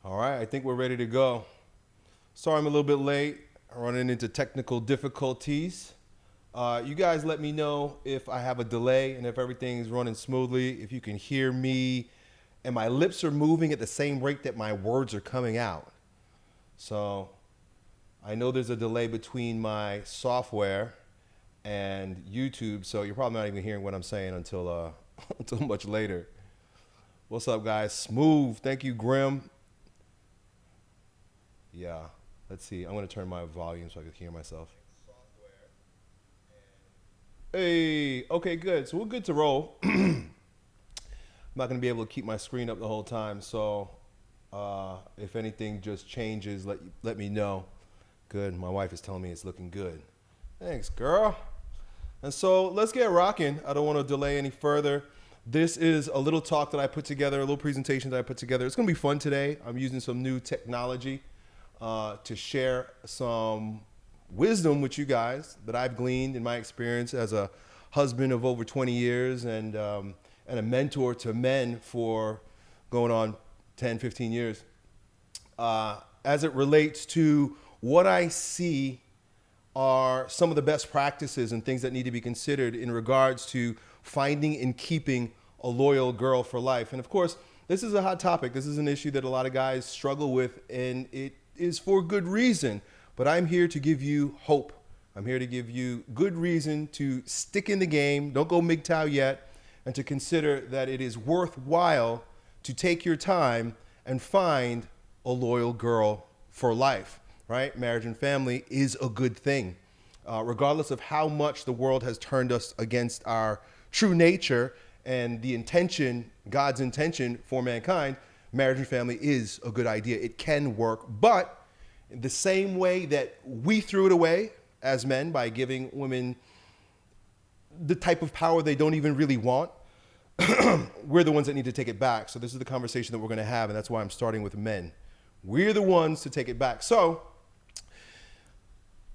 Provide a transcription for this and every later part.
All right, I think we're ready to go. Sorry I'm a little bit late, running into technical difficulties. You guys let me know if I have a delay and if everything's running smoothly, if you can hear me and my lips are moving at the same rate that my words are coming out. So I know there's a delay between my software and YouTube, so you're probably not even hearing what I'm saying until until much later. What's up, guys? Smooth. Thank you, Grim. Yeah, let's see. I'm going to turn my volume so I can hear myself. Hey, okay, good. So we're good to roll. I'm not going to be able to keep my screen up the whole time, so if anything just changes, let me know. Good. My wife is telling me it's looking good. Thanks, girl. And so let's get rocking. I don't want to delay any further. This is a little talk that I put together, a little presentation that I put together. It's going to be fun today. I'm using some new technology to share some wisdom with you guys that I've gleaned in my experience as a husband of over 20 years and a mentor to men for going on 10, 15 years. As it relates to what I see are some of the best practices and things that need to be considered in regards to finding and keeping a loyal girl for life. And of course, this is a hot topic. This is an issue that a lot of guys struggle with, and it is for good reason. But I'm here to give you hope. I'm here to give you good reason to stick in the game, don't go MGTOW yet, and to consider that it is worthwhile to take your time and find a loyal girl for life, right? Marriage and family is a good thing. Regardless of how much the world has turned us against our true nature and the intention, God's intention for mankind, marriage and family is a good idea. It can work, but in the same way that we threw it away as men by giving women the type of power they don't even really want, we're the ones that need to take it back. So this is the conversation that we're going to have, and that's why I'm starting with men. We're the ones to take it back. So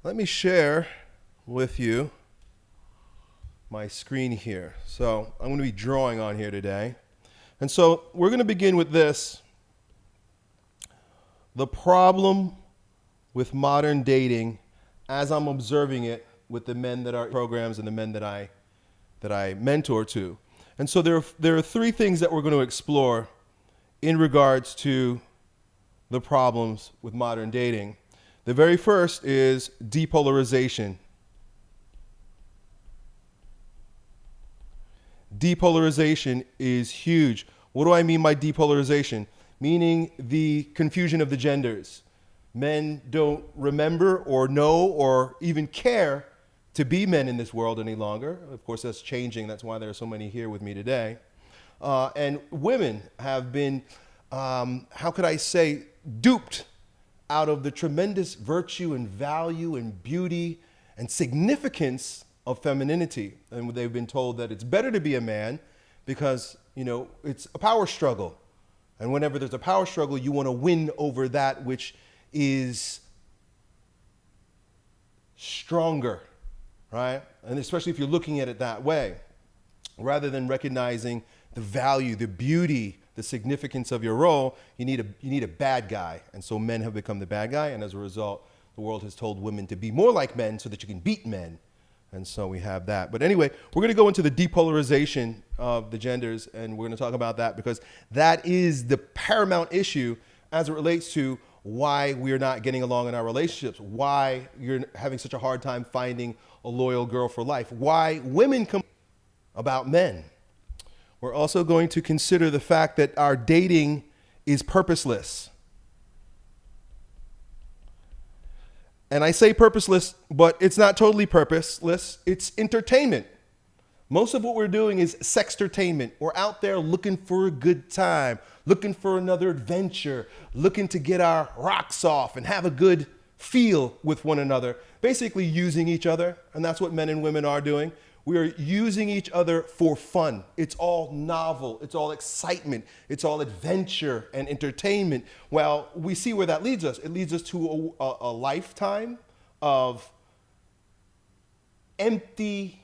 let me share with you my screen here. So I'm going to be drawing on here today. And so we're going to begin with this. The problem with modern dating as I'm observing it with the men that are programs and the men that I mentor to. And so there are three things that we're going to explore in regards to the problems with modern dating. The very first is depolarization. Depolarization is huge. What do I mean by depolarization? Meaning the confusion of the genders. Men don't remember or know or even care to be men in this world any longer. Of course, that's changing. That's why there are so many here with me today. And women have been, how could I say, duped out of the tremendous virtue and value and beauty and significance of femininity. And they've been told that it's better to be a man because, you know, it's a power struggle. And whenever there's a power struggle, you want to win over that which is stronger, right? And especially if you're looking at it that way, rather than recognizing the value, the beauty, the significance of your role, you need a bad guy. And so men have become the bad guy. And as a result, the world has told women to be more like men so that you can beat men. And so we have that. But anyway, we're going to go into the depolarization of the genders, and we're going to talk about that because that is the paramount issue as it relates to why we're not getting along in our relationships, why you're having such a hard time finding a loyal girl for life, why women come about men. We're also going to consider the fact that our dating is purposeless. And I say purposeless, but it's not totally purposeless. It's entertainment. Most of what we're doing is sextertainment. We're out there looking for a good time, looking for another adventure, looking to get our rocks off and have a good feel with one another, basically using each other. And that's what men and women are doing. We are using each other for fun. It's all novel. It's all excitement. It's all adventure and entertainment. Well, we see where that leads us. It leads us to a lifetime of empty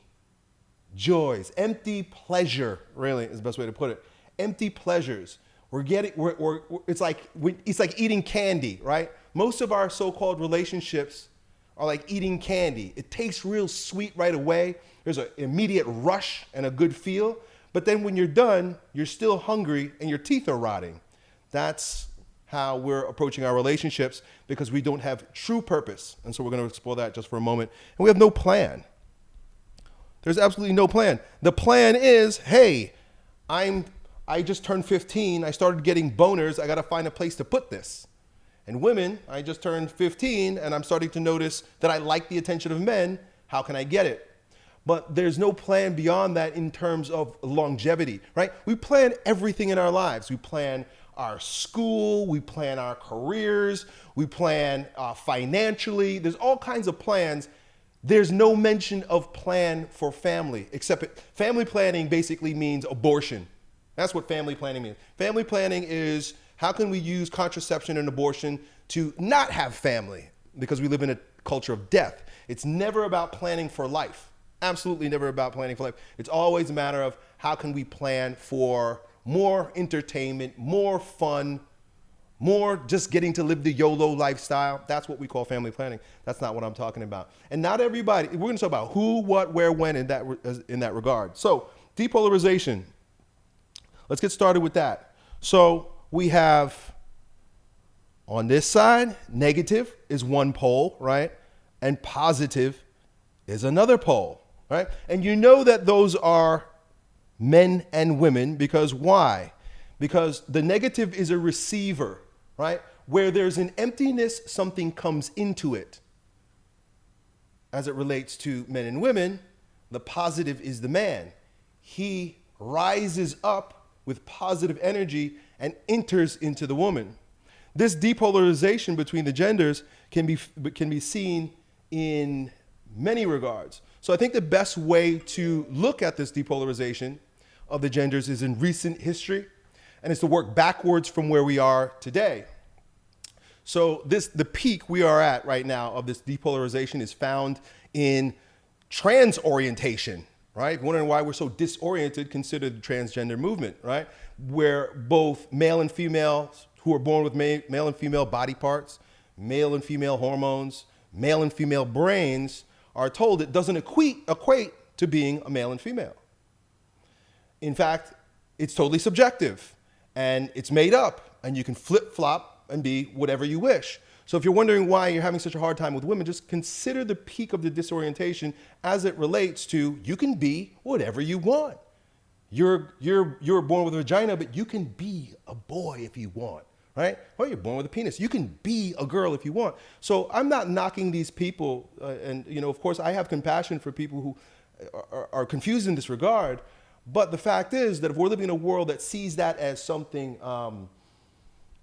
joys, empty pleasure, really is the best way to put it. Empty pleasures It's like eating candy, right? Most of our so-called relationships are like eating candy. It tastes real sweet right away. There's an immediate rush and a good feel. But then when you're done, you're still hungry and your teeth are rotting. That's how we're approaching our relationships because we don't have true purpose. And so we're going to explore that just for a moment. And we have no plan. There's absolutely no plan. The plan is, hey, I just turned 15. I started getting boners. I got to find a place to put this. And women, I just turned 15 and I'm starting to notice that I like the attention of men. How can I get it? But there's no plan beyond that in terms of longevity, right? We plan everything in our lives. We plan our school, we plan our careers, we plan financially. There's all kinds of plans. There's no mention of plan for family, except family planning basically means abortion. That's what family planning means. Family planning is how can we use contraception and abortion to not have family because we live in a culture of death. It's never about planning for life. Absolutely never about planning for life. It's always a matter of how can we plan for more entertainment, more fun, more just getting to live the YOLO lifestyle. That's what we call family planning. That's not what I'm talking about. And not everybody, we're going to talk about who, what, where, when in that regard. So depolarization. Let's get started with that. So we have on this side, negative is one pole, right? And positive is another pole, right? And you know that those are men and women because why? Because the negative is a receiver, right? Where there's an emptiness, something comes into it. As it relates to men and women, the positive is the man. He rises up with positive energy and enters into the woman. This depolarization between the genders can be seen in many regards. So I think the best way to look at this depolarization of the genders is in recent history, and it's to work backwards from where we are today. So the peak we are at right now of this depolarization is found in trans orientation, right? If you're wondering why we're so disoriented, consider the transgender movement, right? Where both male and female who are born with male and female body parts, male and female hormones, male and female brains are told it doesn't equate to being a male and female. In fact, it's totally subjective and it's made up and you can flip-flop and be whatever you wish. So if you're wondering why you're having such a hard time with women, just consider the peak of the disorientation as it relates to you can be whatever you want. You're born with a vagina, but you can be a boy if you want, right? Or you're born with a penis. You can be a girl if you want. So I'm not knocking these people. And, you know, of course, I have compassion for people who are confused in this regard. But the fact is that if we're living in a world that sees that as something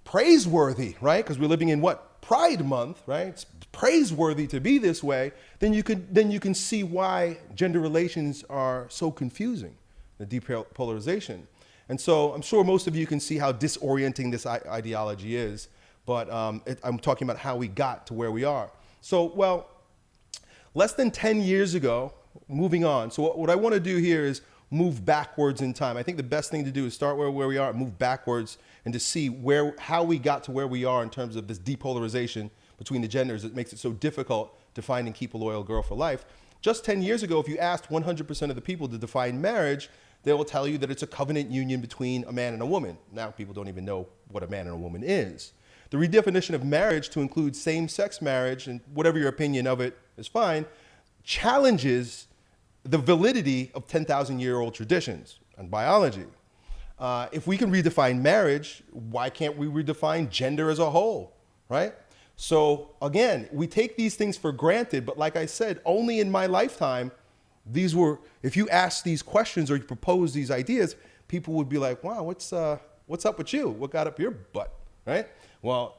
praiseworthy, right? Because we're living in what? Pride Month, right? It's praiseworthy to be this way. Then you can see why gender relations are so confusing, the depolarization. And so I'm sure most of you can see how disorienting this ideology is. But I'm talking about how we got to where we are. So, well, less than 10 years ago, moving on. So what I want to do here is move backwards in time. I think the best thing to do is start where we are, move backwards, and to see how we got to where we are in terms of this depolarization between the genders that makes it so difficult to find and keep a loyal girl for life. Just 10 years ago, if you asked 100% of the people to define marriage, they will tell you that it's a covenant union between a man and a woman. Now people don't even know what a man and a woman is. The redefinition of marriage to include same-sex marriage, and whatever your opinion of it is fine, challenges the validity of 10,000-year-old traditions and biology. If we can redefine marriage, why can't we redefine gender as a whole, right? So again, we take these things for granted, but like I said, only in my lifetime, if you ask these questions or you propose these ideas, people would be like, wow, what's up with you? What got up your butt, right? Well,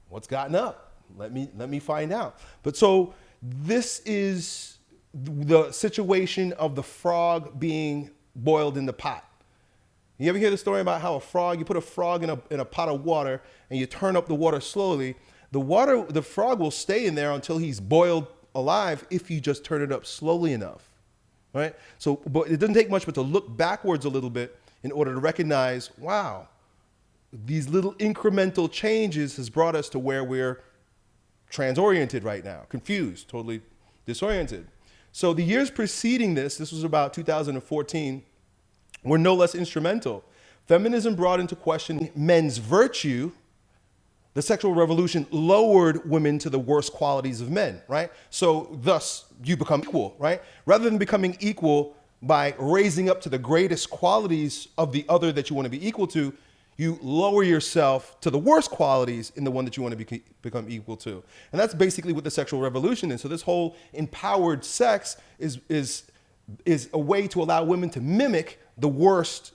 what's gotten up? Let me find out. But so this is the situation of the frog being boiled in the pot. You ever hear the story about how you put a frog in a pot of water and you turn up the water slowly? The frog will stay in there until he's boiled alive if you just turn it up slowly enough, right? So, but it doesn't take much but to look backwards a little bit in order to recognize, wow, these little incremental changes has brought us to where we're trans-oriented right now, confused, totally disoriented. So the years preceding this was about 2014, were no less instrumental. Feminism brought into question men's virtue. The sexual revolution lowered women to the worst qualities of men, right? So thus you become equal, right? Rather than becoming equal by raising up to the greatest qualities of the other that you want to be equal to, you lower yourself to the worst qualities in the one that you want to become equal to. And that's basically what the sexual revolution is. So this whole empowered sex is a way to allow women to mimic the worst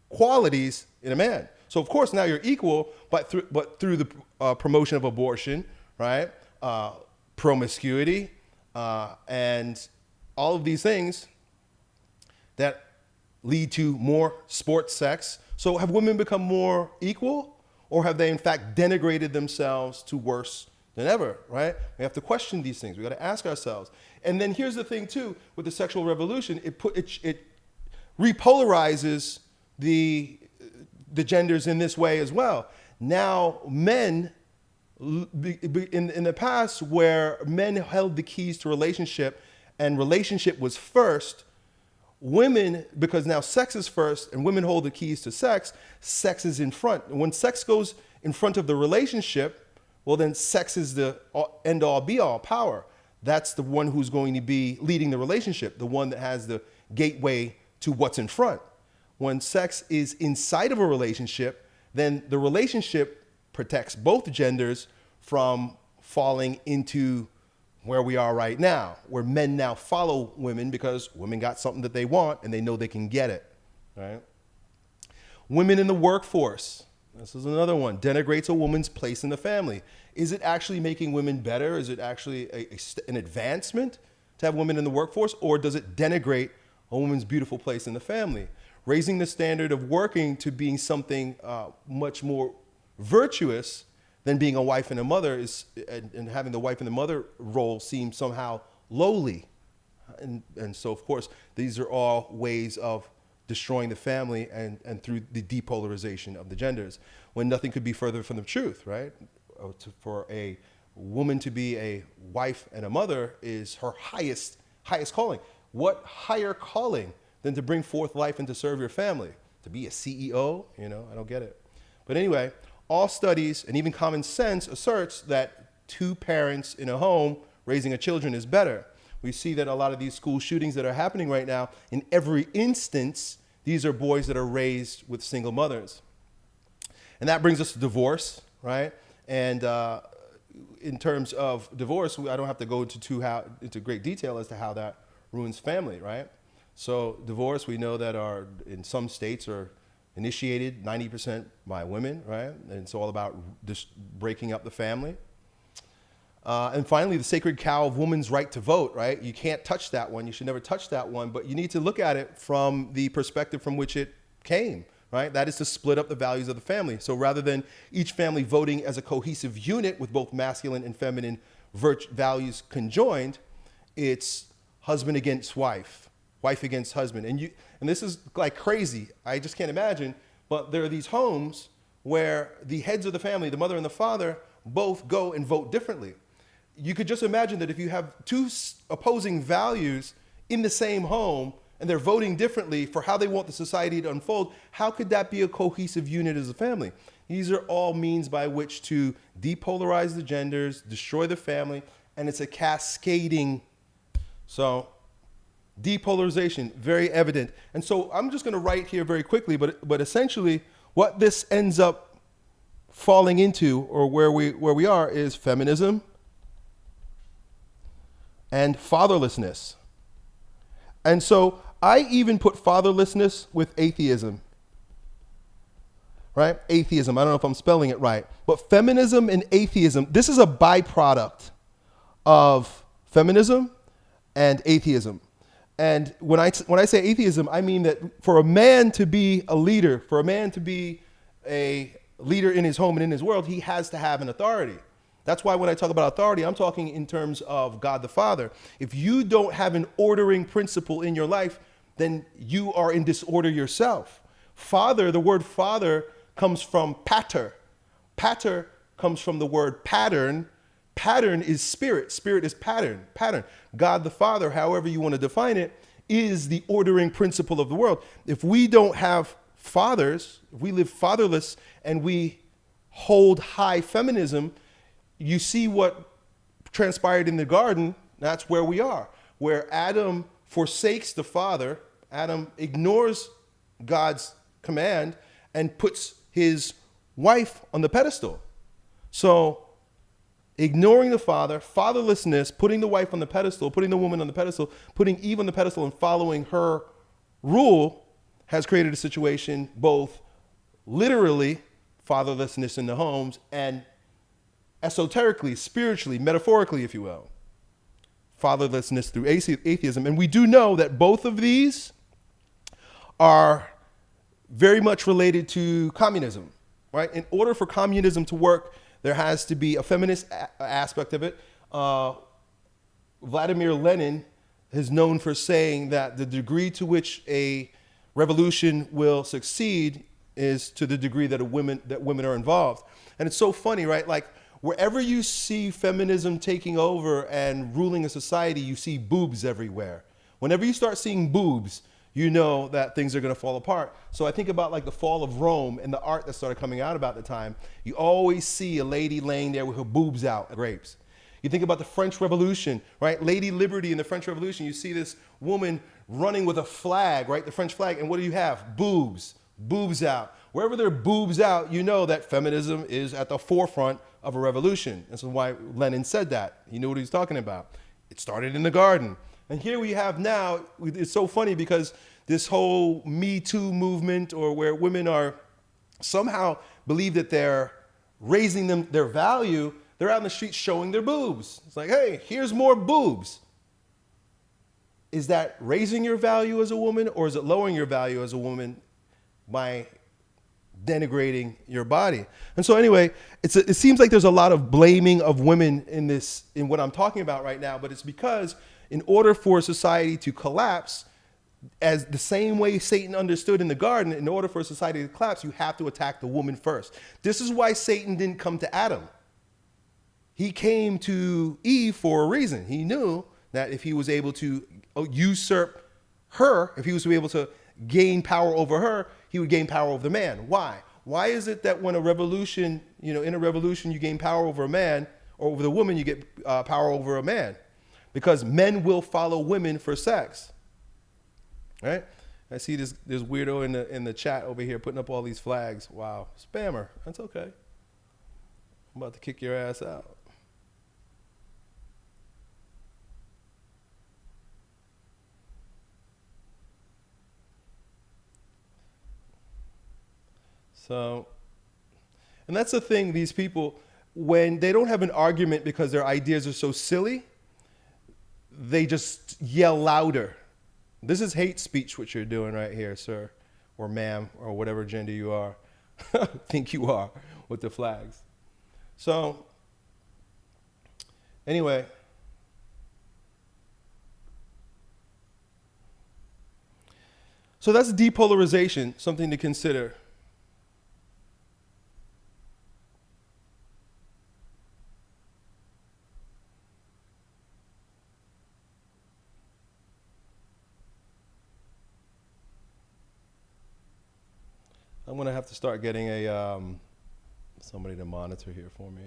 qualities in a man. So of course now you're equal, but through the promotion of abortion, right? Promiscuity, and all of these things that lead to more sports sex. So have women become more equal, or have they in fact denigrated themselves to worse than ever, right? We have to question these things. We got to ask ourselves. And then here's the thing too, with the sexual revolution, it repolarizes the genders in this way as well. Now men, in the past where men held the keys to relationship and relationship was first, women, because now sex is first and women hold the keys to sex, sex is in front. When sex goes in front of the relationship, well then sex is the end all be all power. That's the one who's going to be leading the relationship, the one that has the gateway to what's in front. When sex is inside of a relationship, then the relationship protects both genders from falling into where we are right now, where men now follow women because women got something that they want and they know they can get it, right? Women in the workforce. This is another one. Denigrates a woman's place in the family. Is it actually making women better? Is it actually an advancement to have women in the workforce, or does it denigrate a woman's beautiful place in the family? Raising the standard of working to being something much more virtuous than being a wife and a mother and having the wife and the mother role seem somehow lowly. And so, of course, these are all ways of destroying the family and through the depolarization of the genders, when nothing could be further from the truth, right? For a woman to be a wife and a mother is her highest calling. What higher calling than to bring forth life and to serve your family? To be a CEO? I don't get it. But anyway, all studies and even common sense asserts that two parents in a home raising a children is better. We see that a lot of these school shootings that are happening right now, in every instance, these are boys that are raised with single mothers. And that brings us to divorce, right? And in terms of divorce, I don't have to go into great detail as to how that ruins family, right? So divorce, we know that in some states are initiated 90% by women, right? And it's all about just breaking up the family. And finally, the sacred cow of woman's right to vote, right? You can't touch that one. You should never touch that one, but you need to look at it from the perspective from which it came, right? That is to split up the values of the family. So rather than each family voting as a cohesive unit with both masculine and feminine values conjoined, it's husband against wife, wife against husband. And this is like crazy. I just can't imagine. But there are these homes where the heads of the family, the mother and the father, both go and vote differently. You could just imagine that if you have two opposing values in the same home and they're voting differently for how they want the society to unfold, how could that be a cohesive unit as a family? These are all means by which to depolarize the genders, destroy the family, and it's a cascading. So depolarization, very evident. And so I'm just going to write here very quickly, but essentially what this ends up falling into, or where we are, is feminism and fatherlessness. And so I even put fatherlessness with atheism, right? Atheism, I don't know if I'm spelling it right, but feminism and atheism, this is a byproduct of feminism and atheism. And when I say atheism, I mean that for a man to be a leader, for a man to be a leader in his home and in his world, he has to have an authority. That's why when I talk about authority, I'm talking in terms of God the Father. If you don't have an ordering principle in your life, then you are in disorder yourself. Father, the word father comes from pater. Pater comes from the word pattern. Pattern is spirit. Spirit is pattern. Pattern. God the Father, however you want to define it, is the ordering principle of the world. If we don't have fathers, if we live fatherless and we hold high feminism, you see what transpired in the garden. That's where we are, where Adam forsakes the father. Adam ignores God's command and puts his wife on the pedestal. So ignoring the father, fatherlessness, putting the wife on the pedestal, putting the woman on the pedestal, putting Eve on the pedestal and following her rule has created a situation, both literally fatherlessness in the homes and esoterically, spiritually, metaphorically, if you will, fatherlessness through atheism. And we do know that both of these are very much related to communism, right? In order for communism to work, there has to be a feminist aspect of it. Vladimir Lenin is known for saying that the degree to which a revolution will succeed is to the degree that women are involved. And it's so funny, right? Like wherever you see feminism taking over and ruling a society, you see boobs everywhere. Whenever you start seeing boobs, you know that things are going to fall apart. So I think about like the fall of Rome and the art that started coming out about the time. You always see a lady laying there with her boobs out, grapes. You think about the French Revolution, right? Lady Liberty in the French Revolution. You see this woman running with a flag, right? The French flag. And what do you have? Boobs. Boobs out. Wherever there are boobs out, you know that feminism is at the forefront of a revolution. That's why Lenin said that. He knew what he was talking about. It started in the garden. And here we have now, it's so funny because this whole Me Too movement, or where women are somehow believe that they're raising their value, they're out in the street showing their boobs. It's like, hey, here's more boobs. Is that raising your value as a woman, or is it lowering your value as a woman by denigrating your body? And so anyway, it seems like there's a lot of blaming of women in what I'm talking about right now, but it's because in order for society to collapse, as the same way Satan understood in the garden, in order for society to collapse, you have to attack the woman first. This is why Satan didn't come to Adam. He came to Eve for a reason. He knew that if he was able to usurp her, if he was able to gain power over her, he would gain power over the man. Why? Why is it that when a revolution, in a revolution, you gain power over a man, or over the woman, you get power over a man? Because men will follow women for sex, right? I see this weirdo in the chat over here putting up all these flags. Wow, spammer. That's okay. I'm about to kick your ass out. So, and that's the thing, these people, when they don't have an argument because their ideas are so silly, they just yell louder. This is hate speech, what you're doing right here, sir, or ma'am, or whatever gender you are, think you are, with the flags. So, anyway. So that's depolarization, something to consider. I'm going to have to start getting somebody to monitor here for me.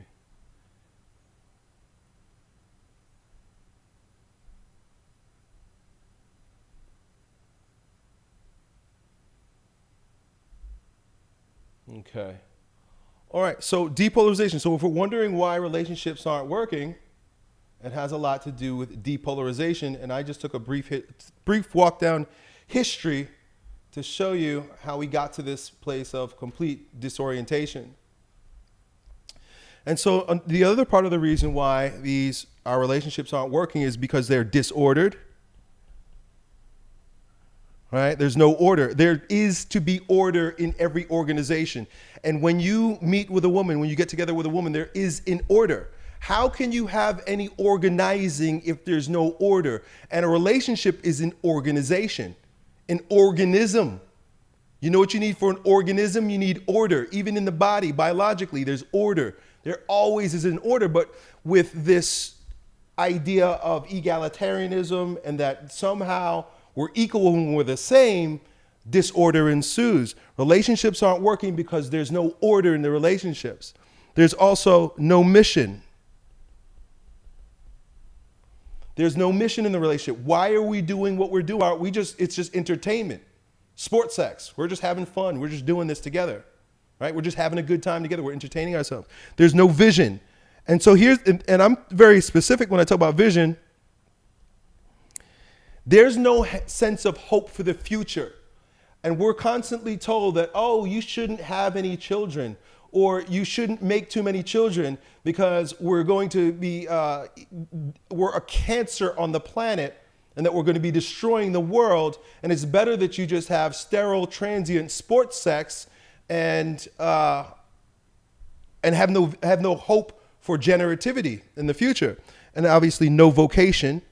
Okay. All right. So depolarization. So if we're wondering why relationships aren't working, it has a lot to do with depolarization. And I just took a brief walk down history to show you how we got to this place of complete disorientation. And so the other part of the reason why our relationships aren't working is because they're disordered. Right? There's no order. There is to be order in every organization. And when you meet with a woman, when you get together with a woman, there is an order. How can you have any organizing if there's no order? And a relationship is an organization, an organism. You know what you need for an organism? You need order. Even in the body, biologically, there's order. There always is an order, but with this idea of egalitarianism and that somehow we're equal when we're the same, disorder ensues. Relationships aren't working because there's no order in the relationships. There's also no mission. There's no mission in the relationship. Why are we doing what we're doing? It's just entertainment. Sports sex. We're just having fun. We're just doing this together, right? We're just having a good time together. We're entertaining ourselves. There's no vision. And so and I'm very specific when I talk about vision. There's no sense of hope for the future. And we're constantly told that, oh, you shouldn't have any children, or you shouldn't make too many children because we're going to be, we're a cancer on the planet, and that we're going to be destroying the world. And it's better that you just have sterile, transient sports sex and have no hope for generativity in the future. And obviously no vocation,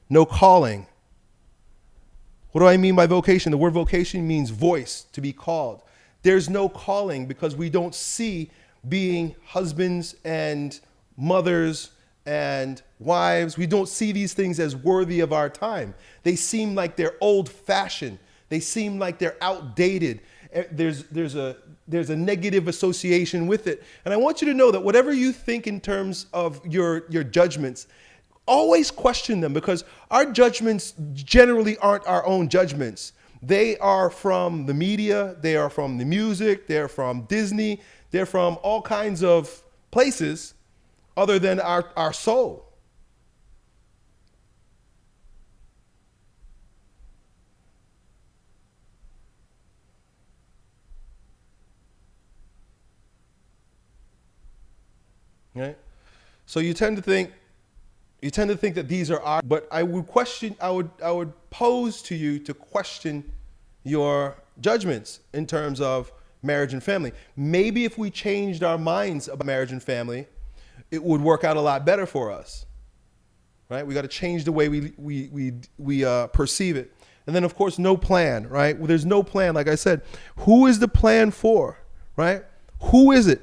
no calling. What do I mean by vocation? The word vocation means voice, to be called. There's no calling because we don't see being husbands and mothers and wives. We don't see these things as worthy of our time. They seem like they're old-fashioned. They seem like they're outdated. There's a negative association with it. And I want you to know that whatever you think in terms of your judgments, always question them, because our judgments generally aren't our own judgments. They are from the media, they are from the music, they're from Disney, they're from all kinds of places other than our soul. Right? So you tend to think that these are our, but I would pose to you to question your judgments in terms of marriage and family. Maybe if we changed our minds about marriage and family, it would work out a lot better for us, right? We got to change the way we perceive it. And then of course, no plan, right? Well, there's no plan. Like I said, who is the plan for, right? Who is it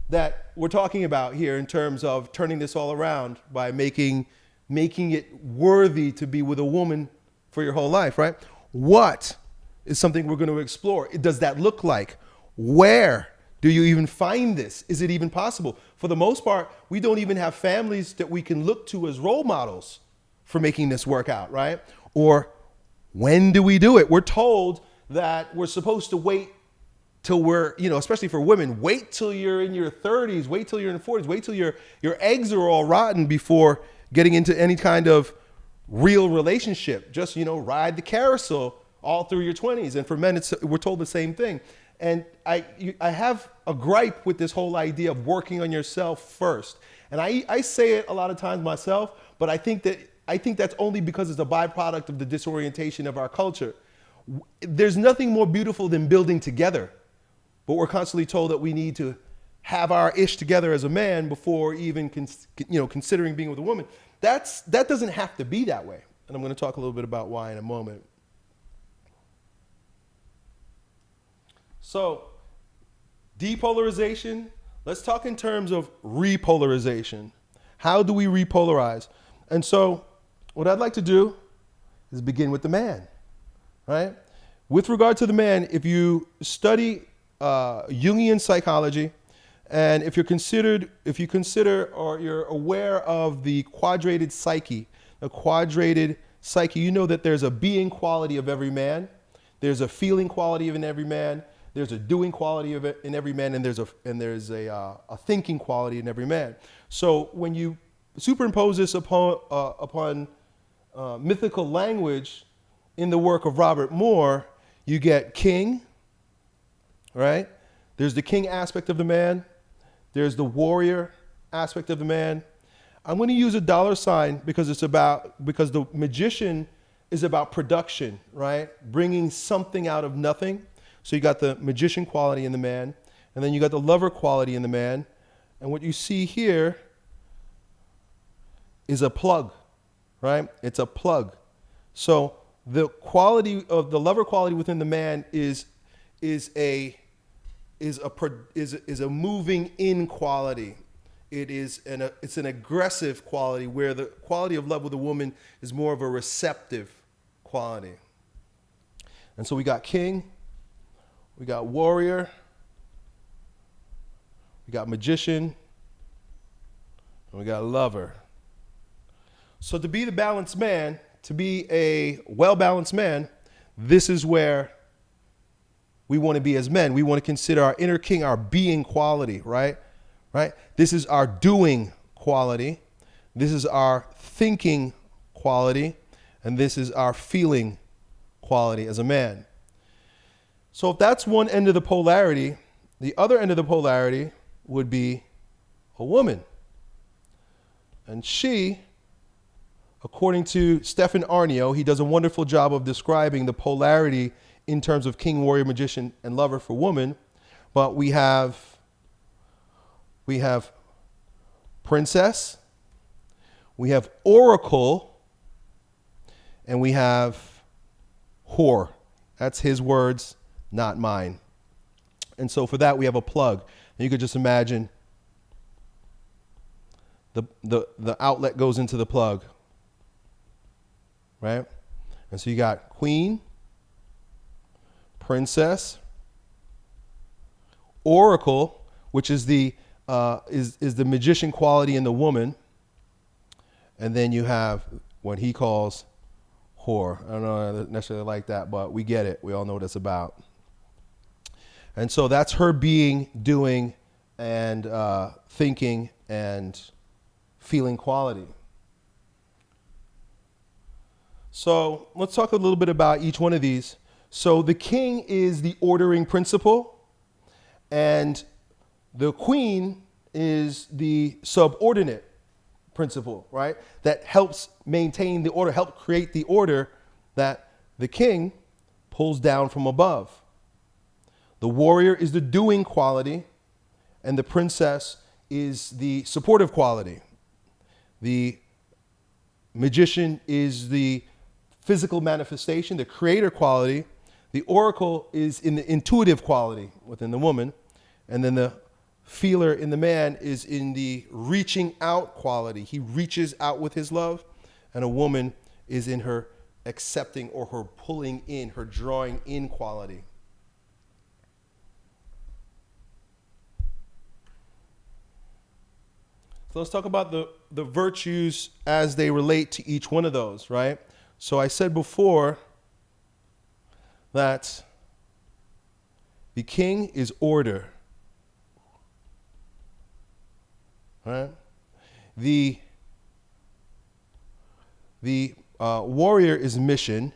that we're talking about here in terms of turning this all around by making it worthy to be with a woman for your whole life, right? What is something we're going to explore? Does that look like? Where do you even find this? Is it even possible? For the most part, we don't even have families that we can look to as role models for making this work out, right? Or when do we do it? We're told that we're supposed to wait till we're, especially for women, wait till you're in your 30s, wait till you're in your 40s, wait till your eggs are all rotten before getting into any kind of real relationship. Just, ride the carousel all through your 20s. And for men, we're told the same thing. And I have a gripe with this whole idea of working on yourself first. And I say it a lot of times myself, but I think that's only because it's a byproduct of the disorientation of our culture. There's nothing more beautiful than building together. But we're constantly told that we need to have our ish together as a man before even considering being with a woman. That doesn't have to be that way. And I'm going to talk a little bit about why in a moment. So, depolarization, let's talk in terms of repolarization. How do we repolarize? And so, what I'd like to do is begin with the man, right? With regard to the man, if you study Jungian psychology, and if you consider or you're aware of the quadrated psyche, you know that there's a being quality of every man, there's a feeling quality in every man, there's a doing quality of it in every man, and there's a thinking quality in every man. So when you superimpose this upon mythical language in the work of Robert Moore, you get king. Right? There's the king aspect of the man. There's the warrior aspect of the man. I'm going to use a $ because the magician is about production, right? Bringing something out of nothing. So you got the magician quality in the man, and then you got the lover quality in the man. And what you see here is a plug, right? It's a plug. So the quality of the lover quality within the man is a moving in quality. It's an aggressive quality, where the quality of love with a woman is more of a receptive quality. And so we got king, we got warrior, we got magician, and we got lover. So to be the balanced man, to be a well-balanced man, this is where we want to be as men. We want to consider our inner king our being quality, right? Right? This is our doing quality. This is our thinking quality. And this is our feeling quality as a man. So if that's one end of the polarity, the other end of the polarity would be a woman. And she, according to Stephen Arnio, he does a wonderful job of describing the polarity in terms of king, warrior, magician, and lover for woman. But we have princess, we have oracle, and we have whore. That's his words, not mine. And so for that, we have a plug. And you could just imagine the outlet goes into the plug, right? And so you got queen, princess, oracle, which is the magician quality in the woman, and then you have what he calls whore. I don't know necessarily like that, but we get it. We all know what it's about. And so that's her being, doing, and thinking and feeling quality. So let's talk a little bit about each one of these. So the king is the ordering principle, and the queen is the subordinate principle, right? That helps maintain the order, help create the order that the king pulls down from above. The warrior is the doing quality, and the princess is the supportive quality. The magician is the physical manifestation, the creator quality. The oracle is in the intuitive quality within the woman. And then the feeler in the man is in the reaching out quality. He reaches out with his love. And a woman is in her accepting or her pulling in, her drawing in quality. So let's talk about the virtues as they relate to each one of those, right? So I said before that the king is order, right? The warrior is mission.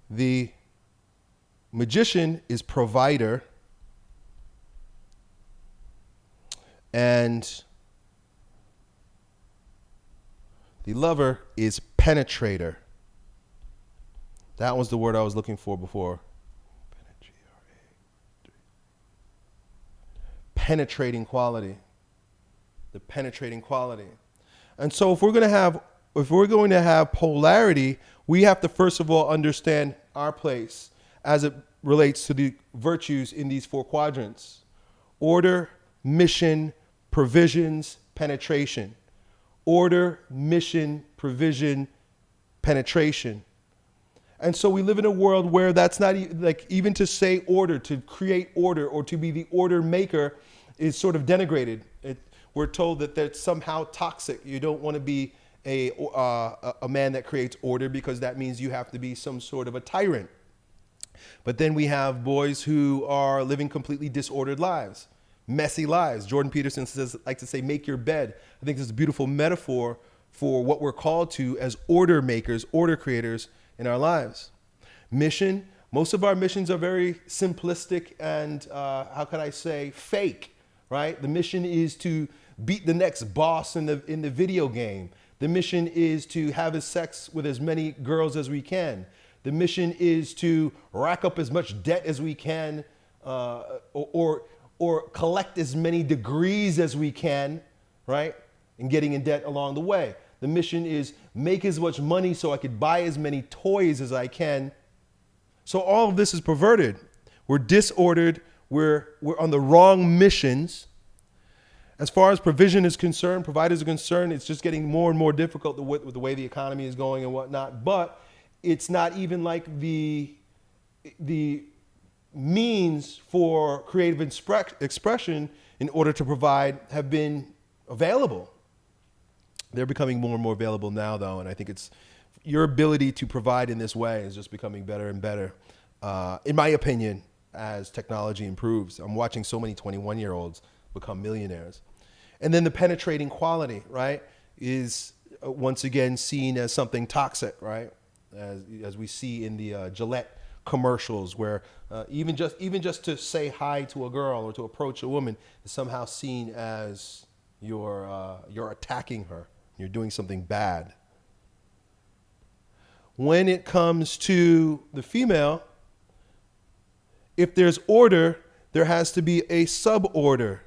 The magician is provider. And the lover is penetrator. That was the word I was looking for before. Penetrating quality. The penetrating quality. And so if we're going to have polarity, we have to first of all understand our place as it relates to the virtues in these four quadrants. Order, mission, provisions, penetration. Order, mission, provision, penetration. And so we live in a world where that's not like, even to say order, to create order, or to be the order maker is sort of denigrated. We're told that that's somehow toxic. You don't want to be a man that creates order, because that means you have to be some sort of a tyrant. But then we have boys who are living completely disordered lives. Messy lives. Jordan Peterson likes to say, make your bed. I think this is a beautiful metaphor for what we're called to as order makers, order creators in our lives. Mission. Most of our missions are very simplistic and, how can I say, fake, right? The mission is to beat the next boss in the video game. The mission is to have sex with as many girls as we can. The mission is to rack up as much debt as we can, or collect as many degrees as we can, right? And getting in debt along the way. The mission is make as much money so I could buy as many toys as I can. So all of this is perverted. We're disordered. We're on the wrong missions. As far as provision is concerned, providers are concerned, it's just getting more and more difficult with the way the economy is going and whatnot. But it's not even like the means for creative expression in order to provide have been available. They're becoming more and more available now, though, and I think it's your ability to provide in this way is just becoming better and better, in my opinion, as technology improves. I'm watching so many 21-year-olds become millionaires. And then the penetrating quality, right, is once again seen as something toxic, right, as we see in the Gillette commercials, where even just to say hi to a girl or to approach a woman is somehow seen as you're attacking her. You're doing something bad. When it comes to the female, if there's order, there has to be a suborder,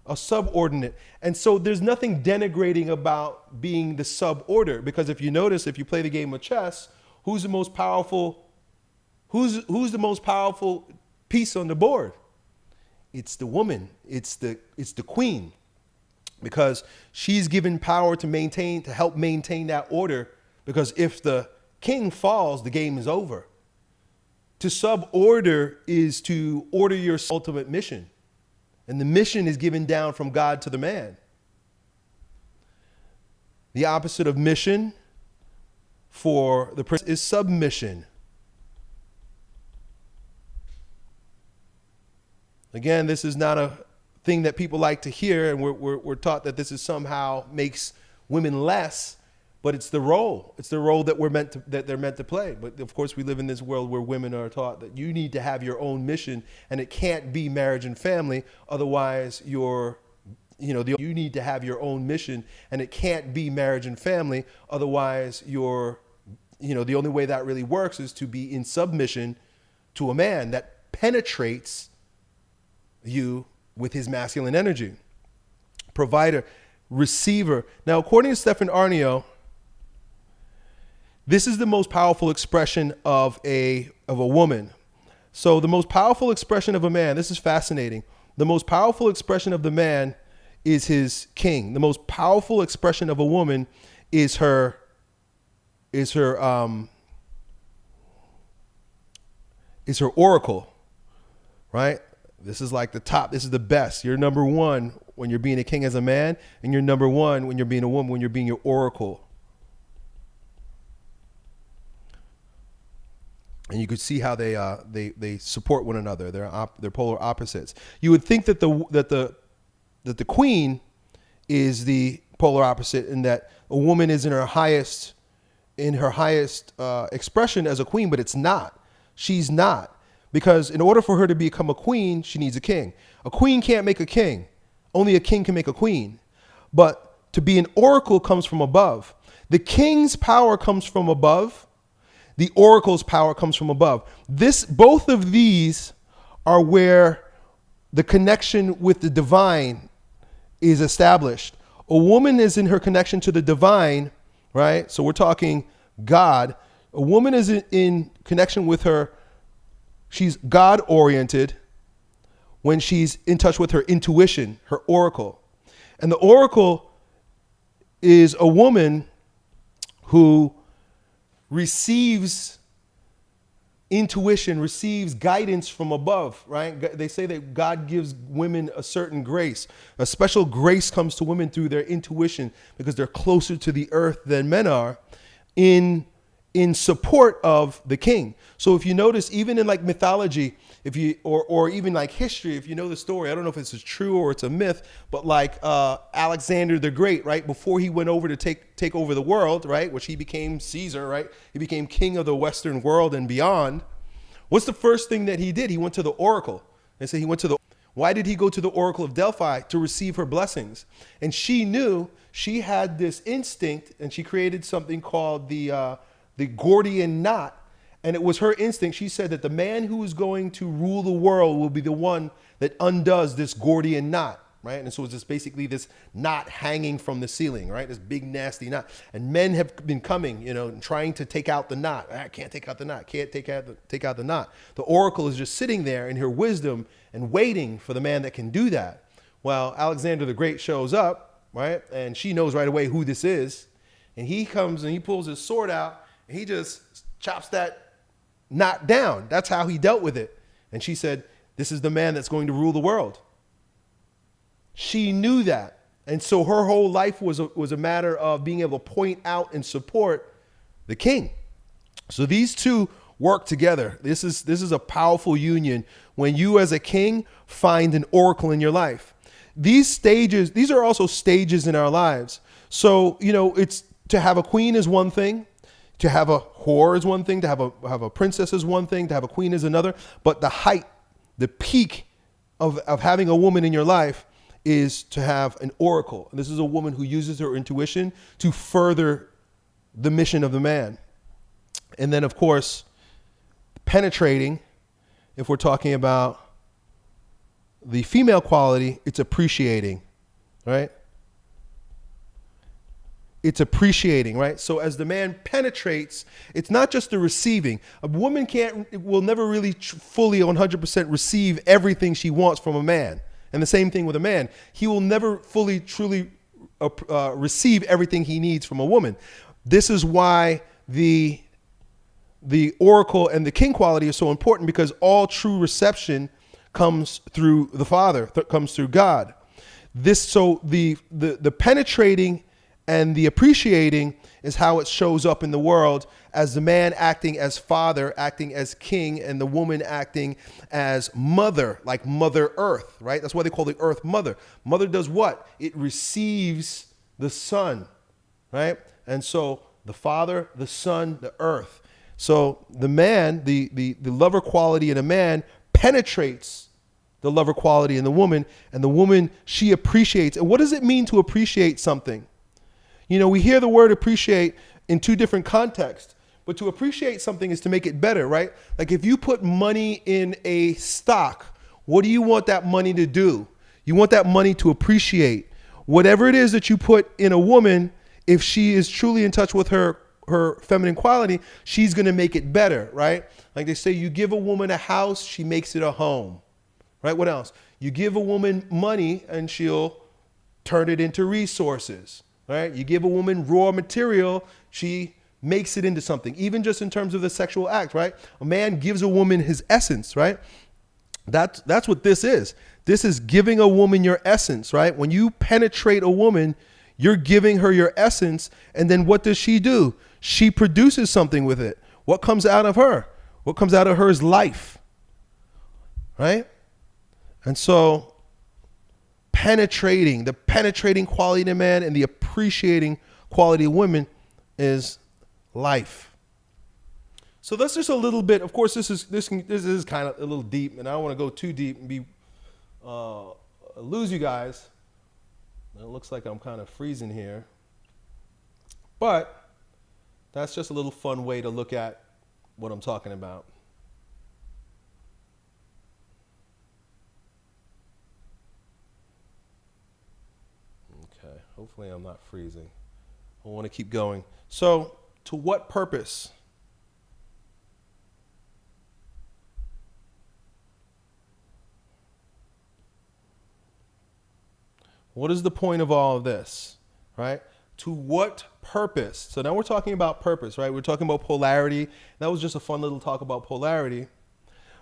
a subordinate. And so there's nothing denigrating about being the suborder, because if you notice, if you play the game of chess, who's the most powerful piece on the board? It's the woman. It's the queen, because she's given power to help maintain that order, because if the king falls, the game is over. To suborder is to order your ultimate mission. And the mission is given down from God to the man. The opposite of mission for the prince is submission. Again, this is not a thing that people like to hear, and we're taught that this is somehow makes women less, but it's the role. It's the role that they're meant to play. But of course, we live in this world where women are taught that you need to have your own mission, and it can't be marriage and family. Otherwise, you need to have your own mission, and it can't be marriage and family. Otherwise, the only way that really works is to be in submission to a man that penetrates you with his masculine energy. Provider, receiver. Now, according to Stephan Arnio, this is the most powerful expression of a woman. So the most powerful expression of a man, this is fascinating. The most powerful expression of the man is his king. The most powerful expression of a woman is her oracle, right? This is like the top. This is the best. You're number one when you're being a king as a man, and you're number one when you're being a woman, when you're being your oracle. And you could see how they support one another. They're polar opposites. You would think that the queen is the polar opposite, in that a woman is in her highest expression as a queen, but it's not. She's not, because in order for her to become a queen, she needs a king. A queen can't make a king. Only a king can make a queen. But to be an oracle comes from above. The king's power comes from above. The oracle's power comes from above. Both of these are where the connection with the divine is established. A woman is in her connection to the divine, right? So we're talking God. A woman is in connection with she's God-oriented when she's in touch with her intuition, her oracle. And the oracle is a woman who receives intuition, receives guidance from above, right? They say that God gives women a certain grace. A special grace comes to women through their intuition, because they're closer to the earth than men are, in support of the king. So if you notice, even in like mythology, or even like history, if you know the story, I don't know if it's true or it's a myth, but like Alexander the Great, right? Before he went over to take over the world, right? Which he became Caesar, right? He became king of the Western world and beyond. What's the first thing that he did? He went to the oracle. They say why did he go to the oracle of Delphi? To receive her blessings. And she knew, she had this instinct, and she created something called the Gordian knot. And it was her instinct. She said that the man who is going to rule the world will be the one that undoes this Gordian knot. right? And so it's just basically this knot hanging from the ceiling, right? This big nasty knot. And men have been coming, and trying to take out the knot. I can't take out the knot. Can't take out the knot. The oracle is just sitting there in her wisdom and waiting for the man that can do that. Well, Alexander the Great shows up, right? And she knows right away who this is. And he comes and he pulls his sword out and he just chops that knot down. That's how he dealt with it. And she said, this is the man that's going to rule the world. She knew that. And so her whole life was a matter of being able to point out and support the king. So these two work together. This is a powerful union when you as a king find an oracle in your life. These are also stages in our lives. So, it's to have a queen is one thing. To have a whore is one thing. To have a princess is one thing. To have a queen is another. But the height, the peak of having a woman in your life is to have an oracle. And this is a woman who uses her intuition to further the mission of the man. And then, of course, penetrating, if we're talking about the female quality, it's appreciating, right? It's appreciating, right? So as the man penetrates, it's not just the receiving. A woman will never really fully 100% receive everything she wants from a man. And the same thing with a man. He will never fully, truly receive everything he needs from a woman. This is why the oracle and the king quality is so important, because all true reception comes through the Father, comes through God. So the penetrating and the appreciating is how it shows up in the world, as the man acting as father, acting as king, and the woman acting as mother, like Mother Earth, right? That's why they call the earth mother. Mother does what? It receives the son, right? And so the father, the son, the earth. So the man, the lover quality in a man penetrates the lover quality in the woman, and the woman, she appreciates. And what does it mean to appreciate something? We hear the word appreciate in two different contexts, but to appreciate something is to make it better, right? Like if you put money in a stock, what do you want that money to do? You want that money to appreciate. Whatever it is that you put in a woman, if she is truly in touch with her feminine quality, she's going to make it better, right? Like they say, you give a woman a house, she makes it a home, right? What else? You give a woman money and she'll turn it into resources. Right? You give a woman raw material, she makes it into something, even just in terms of the sexual act, right? A man gives a woman his essence, right? That's what this is. This is giving a woman your essence, right? When you penetrate a woman, you're giving her your essence, and then what does she do? She produces something with it. What comes out of her? What comes out of her is life, right? And so the penetrating quality in a man and the appreciating quality of women is life. So that's just a little bit. Of course, this is kind of a little deep, and I don't want to go too deep and lose you guys. It looks like I'm kind of freezing here, but that's just a little fun way to look at what I'm talking about. Hopefully I'm not freezing. I want to keep going. So, to what purpose? What is the point of all of this, right? To what purpose? So now we're talking about purpose, right? We're talking about polarity. That was just a fun little talk about polarity.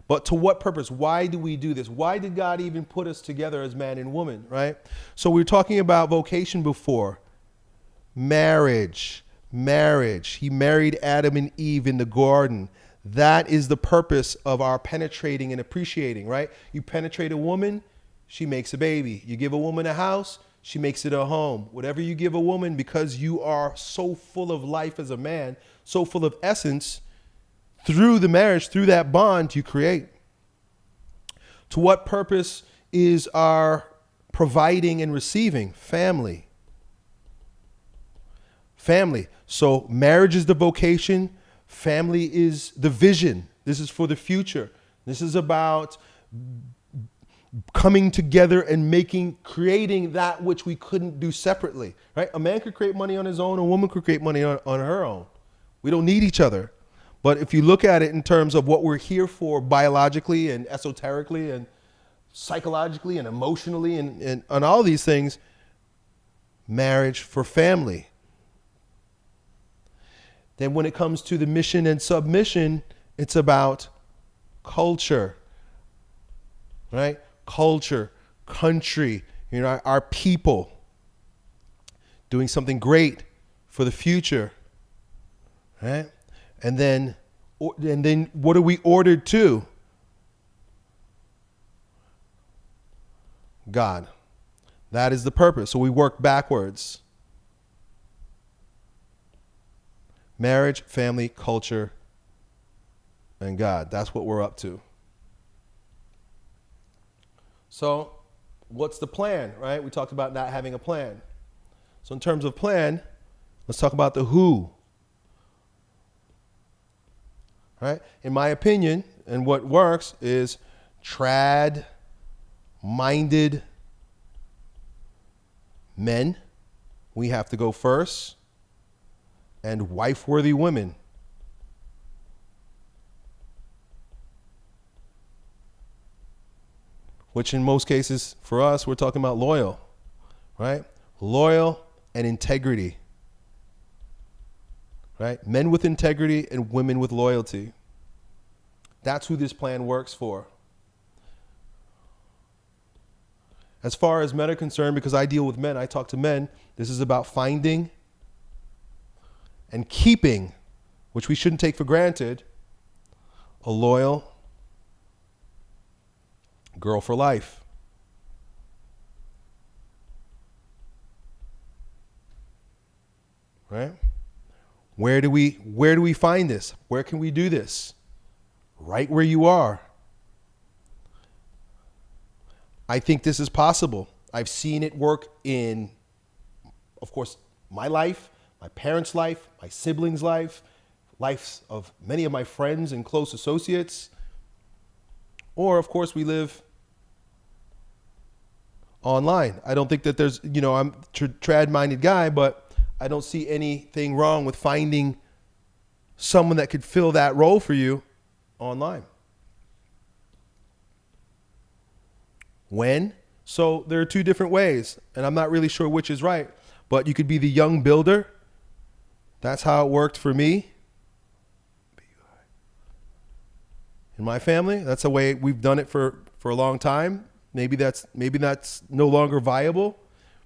But to what purpose? Why do we do this? Why did God even put us together as man and woman, right? So we were talking about vocation before. Marriage. He married Adam and Eve in the garden. That is the purpose of our penetrating and appreciating, right? You penetrate a woman, she makes a baby. You give a woman a house, she makes it a home. Whatever you give a woman, because you are so full of life as a man, so full of essence, through the marriage, through that bond, you create. To what purpose is our providing and receiving? Family. So marriage is the vocation. Family is the vision. This is for the future. This is about coming together and creating that which we couldn't do separately, right? A man could create money on his own, a woman could create money on her own. We don't need each other. But if you look at it in terms of what we're here for biologically and esoterically and psychologically and emotionally and on all these things, marriage for family. Then when it comes to the mission and submission, it's about culture, right? Culture, country, our people doing something great for the future, right? And then what are we ordered to? God. That is the purpose. So we work backwards. Marriage, family, culture, and God. That's what we're up to. So what's the plan, right? We talked about not having a plan. So in terms of plan, let's talk about the who. Right? In my opinion, and what works is trad-minded men. We have to go first. And wife-worthy women. Which in most cases, for us, we're talking about loyal, right? Loyal and integrity, right? Men with integrity and women with loyalty. That's who this plan works for. As far as men are concerned, because I deal with men, I talk to men, this is about finding and keeping, which we shouldn't take for granted, a loyal girl for life. Right? Where do we find this? Where can we do this? Right where you are. I think this is possible. I've seen it work in, of course, my life, my parents' life, my siblings' life, lives of many of my friends and close associates. Or, of course, we live online. I don't think that there's, I'm a trad-minded guy, but I don't see anything wrong with finding someone that could fill that role for you online. When? So there are two different ways, and I'm not really sure which is right, but you could be the young builder. That's how it worked for me. In my family, that's the way we've done it for a long time. Maybe that's no longer viable,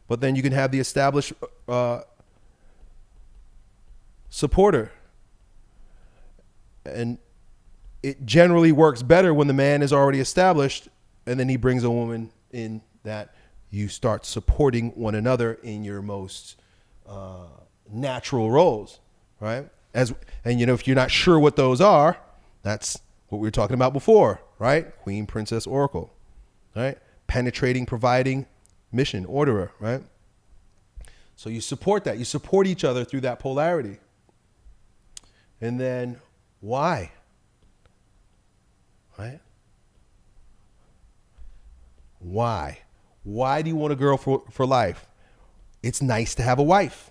but then you can have the established supporter. And it generally works better when the man is already established and then he brings a woman in that you start supporting one another in your most natural roles, right? And if you're not sure what those are, that's what we were talking about before, right? Queen, princess, oracle, right? Penetrating, providing, mission, orderer, right? So you support that. You support each other through that polarity. And then why? Right? Why? Why do you want a girl for life? It's nice to have a wife.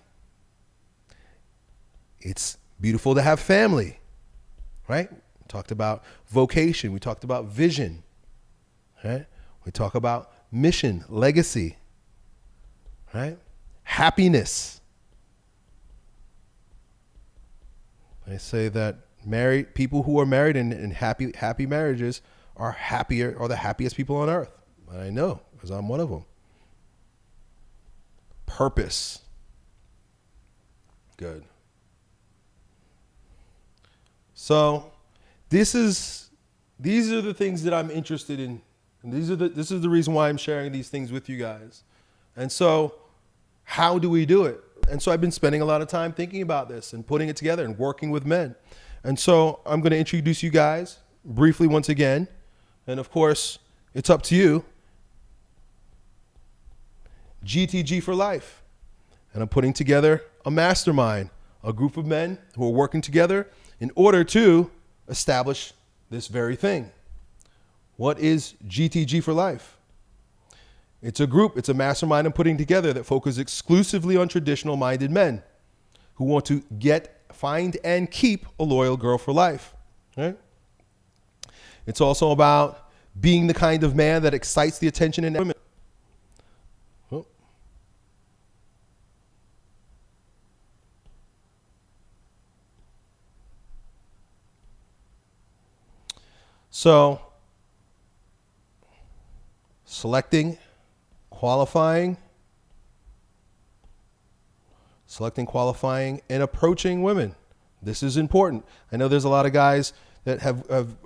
It's beautiful to have family, right? We talked about vocation. We talked about vision, right? We talk about mission, legacy, right? Happiness. They say that people who are married in happy marriages are the happiest people on earth. And I know, because I'm one of them. Purpose. Good. So these are the things that I'm interested in. And this is the reason why I'm sharing these things with you guys. And so how do we do it? And so I've been spending a lot of time thinking about this and putting it together and working with men. And so I'm going to introduce you guys briefly once again. And of course, it's up to you. GTG for life. And I'm putting together a mastermind, a group of men who are working together in order to establish this very thing. What is GTG for life? It's a group, it's a mastermind I'm putting together that focuses exclusively on traditional-minded men who want to find, and keep a loyal girl for life. Right? It's also about being the kind of man that excites the attention in women. Oh. So, selecting, qualifying, and approaching women. This is important. I know there's a lot of guys that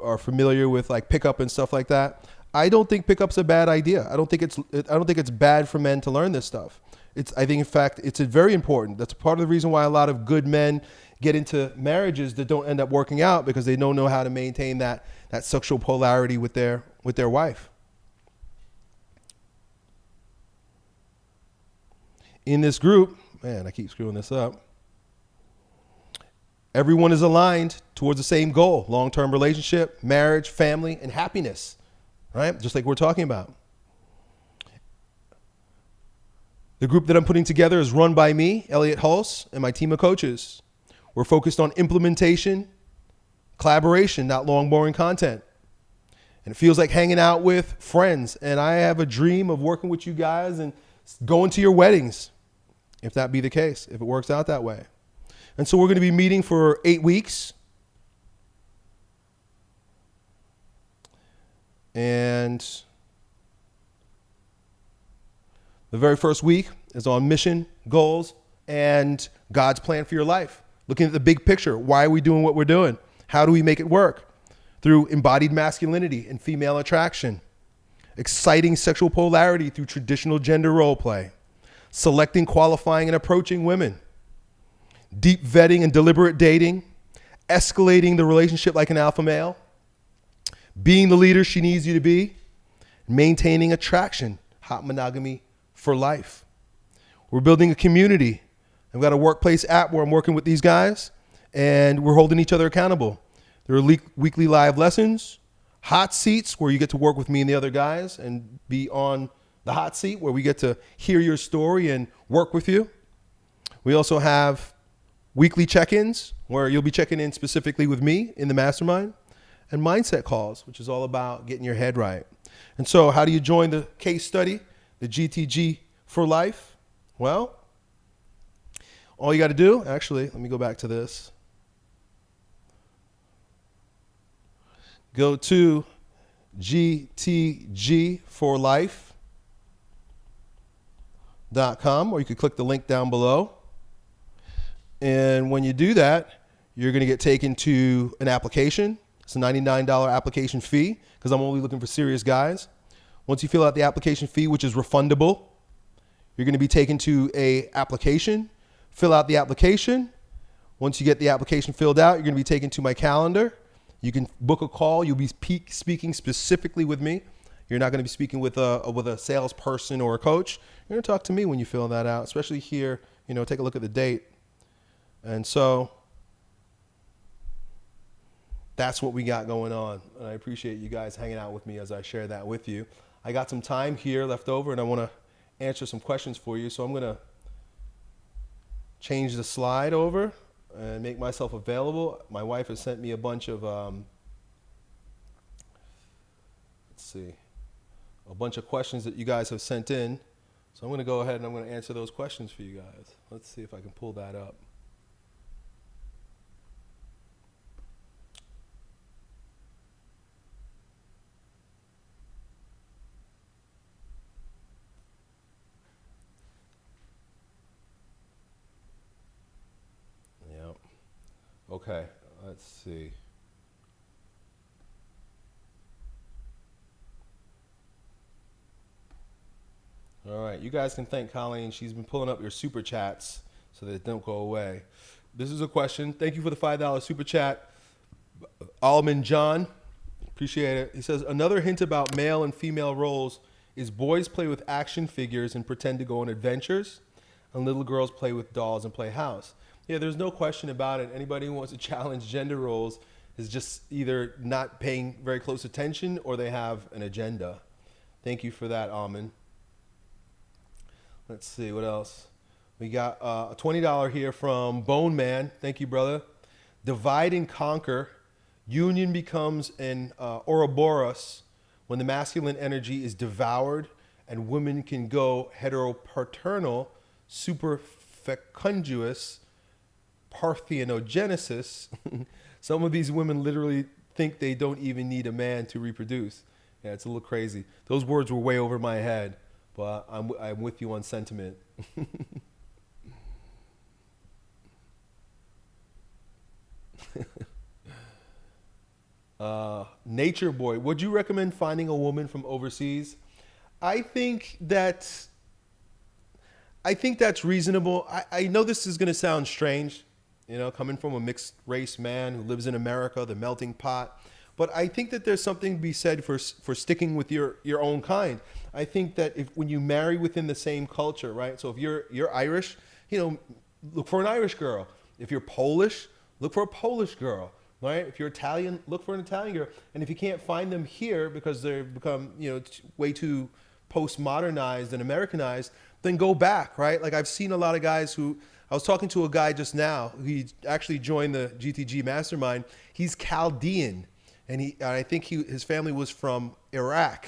are familiar with like pickup and stuff like that. I don't think pickup's a bad idea. I don't think it's bad for men to learn this stuff. I think in fact it's very important. That's part of the reason why a lot of good men get into marriages that don't end up working out, because they don't know how to maintain that sexual polarity with their wife. In this group, man, I keep screwing this up. Everyone is aligned towards the same goal: long-term relationship, marriage, family, and happiness, right? Just like we're talking about. The group that I'm putting together is run by me, Elliot Hulse, and my team of coaches. We're focused on implementation, collaboration, not long, boring content. And it feels like hanging out with friends. And I have a dream of working with you guys and going to your weddings, if that be the case, if it works out that way. And so we're going to be meeting for 8 weeks. And the very first week is on mission, goals, and God's plan for your life. Looking at the big picture. Why are we doing what we're doing? How do we make it work? Through embodied masculinity and female attraction. Exciting sexual polarity through traditional gender role play. Selecting, qualifying, and approaching women. Deep vetting and deliberate dating. Escalating the relationship like an alpha male. Being the leader she needs you to be. Maintaining attraction. Hot monogamy for life. We're building a community. I've got a workplace app where I'm working with these guys, and we're holding each other accountable. There are weekly live lessons, hot seats where you get to work with me and the other guys and be on the hot seat where we get to hear your story and work with you. We also have weekly check-ins where you'll be checking in specifically with me in the mastermind, and mindset calls, which is all about getting your head right. And so how do you join the case study, the GTG for life? Well, all you got to do, actually, let me go back to this. Go to gtgforlife.com, or you could click the link down below. And when you do that, you're going to get taken to an application. It's a $99 application fee because I'm only looking for serious guys. Once you fill out the application fee, which is refundable, you're going to be taken to an application. Fill out the application. Once you get the application filled out, you're going to be taken to my calendar. You can book a call. You'll be speaking specifically with me. You're not going to be speaking with a salesperson or a coach. You're going to talk to me when you fill that out, especially here. Take a look at the date. And so that's what we got going on. And I appreciate you guys hanging out with me as I share that with you. I got some time here left over, and I want to answer some questions for you. So I'm going to change the slide over and make myself available. My wife has sent me a bunch of, a bunch of questions that you guys have sent in. So I'm going to go ahead and I'm going to answer those questions for you guys. Let's see if I can pull that up. Okay, let's see. All right, you guys can thank Colleen. She's been pulling up your super chats so that it don't go away. This is a question. Thank you for the $5 super chat. Alman John, appreciate it. He says, another hint about male and female roles is boys play with action figures and pretend to go on adventures, and little girls play with dolls and play house. Yeah, there's no question about it. Anybody who wants to challenge gender roles is just either not paying very close attention or they have an agenda. Thank you for that, Alman. Let's see what else. We got a $20 here from Bone Man. Thank you, brother. Divide and conquer. Union becomes an Ouroboros when the masculine energy is devoured and women can go heteropaternal, superfecundous, parthenogenesis. Some of these women literally think they don't even need a man to reproduce. Yeah, it's a little crazy. Those words were way over my head, but I'm with you on sentiment. Nature Boy, would you recommend finding a woman from overseas? I think that I think that's reasonable. I know this is going to sound strange, you know, coming from a mixed race man who lives in America, the melting pot. But I think that there's something to be said for sticking with your own kind. I think that if when you marry within the same culture, right? So if you're Irish, you know, look for an Irish girl. If you're Polish, look for a Polish girl, right? If you're Italian, look for an Italian girl. And if you can't find them here because they've become, you know, way too postmodernized and Americanized, then go back, right? Like I've seen a lot of guys who, I was talking to a guy just now, he actually joined the GTG mastermind. He's Chaldean, and I think his family was from Iraq.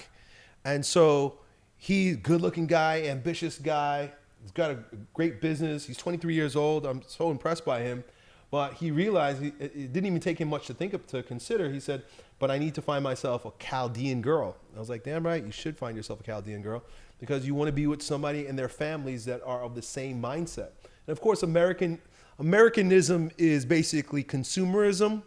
And so he's a good-looking guy, ambitious guy. He's got a great business. He's 23 years old. I'm so impressed by him. But he realized it didn't even take him much to think of, to consider. He said, but I need to find myself a Chaldean girl. I was like, damn right, you should find yourself a Chaldean girl because you want to be with somebody and their families that are of the same mindset. And of course, Americanism is basically consumerism.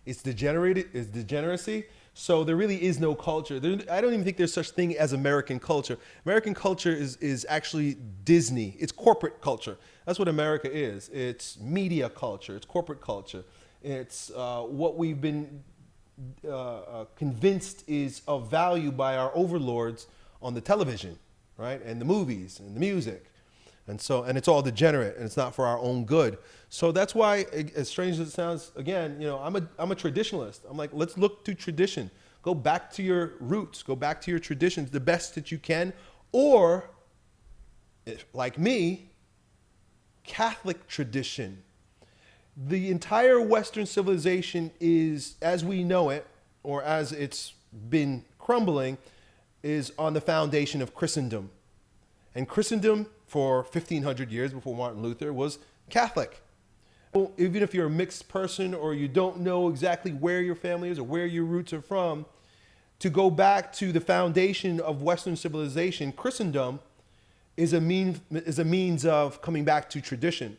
It's degeneracy. So there really is no culture. I don't even think there's such thing as American culture. American culture is actually Disney. It's corporate culture. That's what America is. It's media culture. It's corporate culture. It's what we've been convinced is of value by our overlords on the television, right? And the movies and the music. And it's all degenerate and it's not for our own good. So that's why, as strange as it sounds, again, you know, I'm a traditionalist. I'm like, let's look to tradition. Go back to your roots. Go back to your traditions the best that you can. Or, like me, Catholic tradition. The entire Western civilization is, as we know it, or as it's been crumbling, is on the foundation of Christendom. And Christendom, for 1,500 years before Martin Luther, was Catholic. Even if you're a mixed person or you don't know exactly where your family is or where your roots are from, to go back to the foundation of Western civilization, Christendom, is a means of coming back to tradition.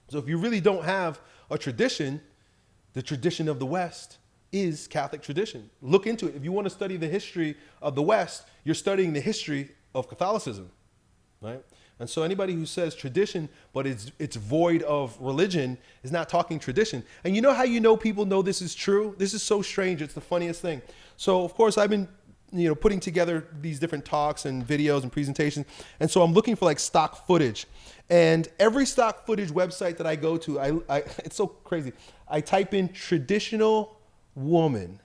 So if you really don't have a tradition, the tradition of the West is Catholic tradition. Look into it. If you want to study the history of the West, you're studying the history of Catholicism, right? And so anybody who says tradition, but it's void of religion, is not talking tradition. And you know how you know people know this is true? This is so strange. It's the funniest thing. So of course I've been, you know, putting together these different talks and videos and presentations. And so I'm looking for like stock footage. And every stock footage website that I go to, it's so crazy. I type in traditional woman,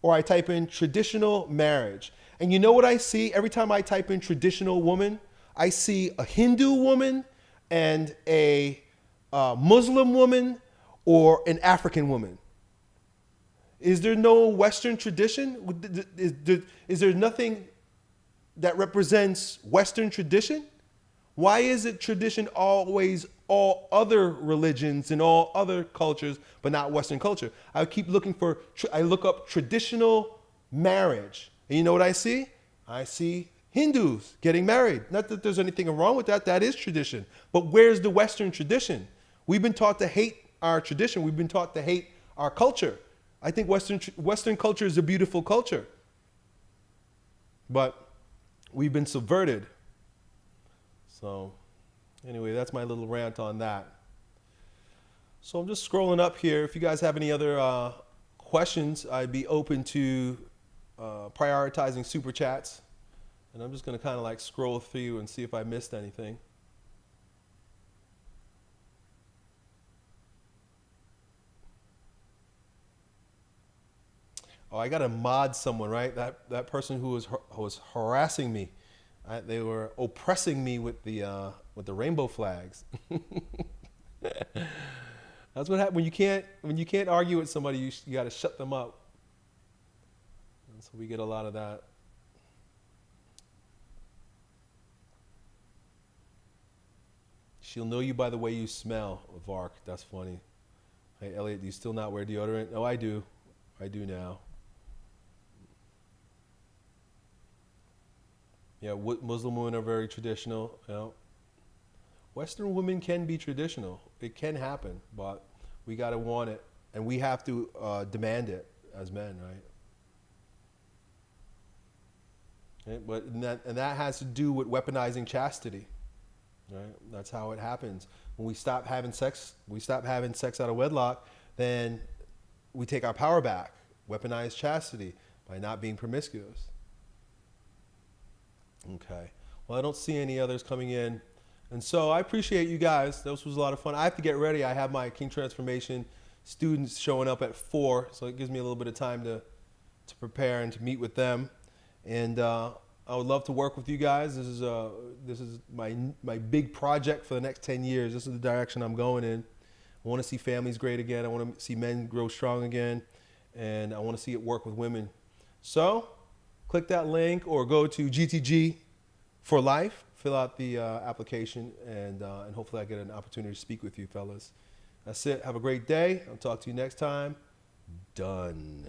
or I type in traditional marriage. And you know what I see every time I type in traditional woman? I see a Hindu woman and a Muslim woman or an African woman. Is there no Western tradition? Is there nothing that represents Western tradition? Why is it tradition always all other religions and all other cultures, but not Western culture? I keep looking for, I look up traditional marriage. And you know what I see? I see Hindus getting married. Not that there's anything wrong with that. That is tradition. But where's the Western tradition? We've been taught to hate our tradition. We've been taught to hate our culture. I think Western culture is a beautiful culture. But we've been subverted. So anyway, that's my little rant on that. So I'm just scrolling up here. If you guys have any other questions, I'd be open to prioritizing super chats. And I'm just going to kind of like scroll through and see if I missed anything. Oh, I got to mod someone, right? That person who was harassing me. They were oppressing me with the rainbow flags. That's what happens when you can't argue with somebody. You got to shut them up. And so we get a lot of that. She'll know you by the way you smell, Vark. That's funny. Hey, Elliot, do you still not wear deodorant? No, I do. I do now. Yeah, Muslim women are very traditional. You know. Western women can be traditional. It can happen, but we got to want it, and we have to demand it as men, right? Okay, but that has to do with weaponizing chastity, right? That's how it happens. When we stop having sex out of wedlock, then we take our power back. Weaponize chastity by not being promiscuous. Okay. Well, I don't see any others coming in. And so I appreciate you guys. This was a lot of fun. I have to get ready. I have my King Transformation students showing up at 4, so it gives me a little bit of time to prepare and to meet with them. And I would love to work with you guys. This is my big project for the next 10 years. This is the direction I'm going in. I want to see families great again. I want to see men grow strong again. And I want to see it work with women. So click that link or go to GTG for life. Fill out the application, and hopefully I get an opportunity to speak with you, fellas. That's it. Have a great day. I'll talk to you next time. Done.